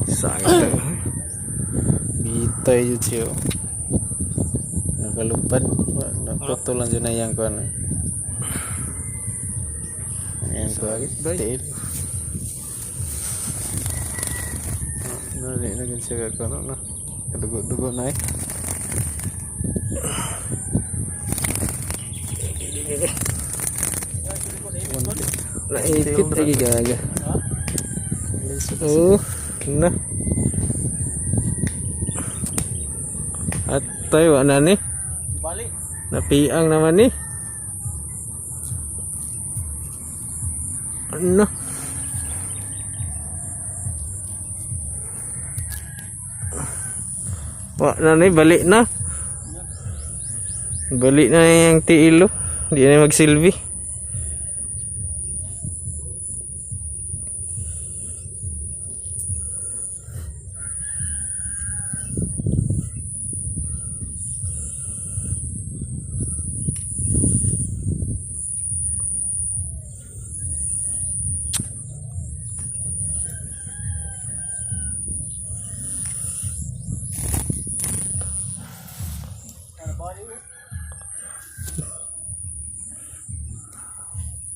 Sayang. Bitay yun siya. Nakalupad. Naputulan siya na yang ko ano. Ayan ko agad. Tail. Nari na gan siya kakano na. Kadugo-dugo na eh. Naipit lagi gaga. Oh, na. At tayo na ni. Balik. Napiang naman ni. Ano? Wah, na ni balik na. Balik na yang tiilo. Di na magsilbi.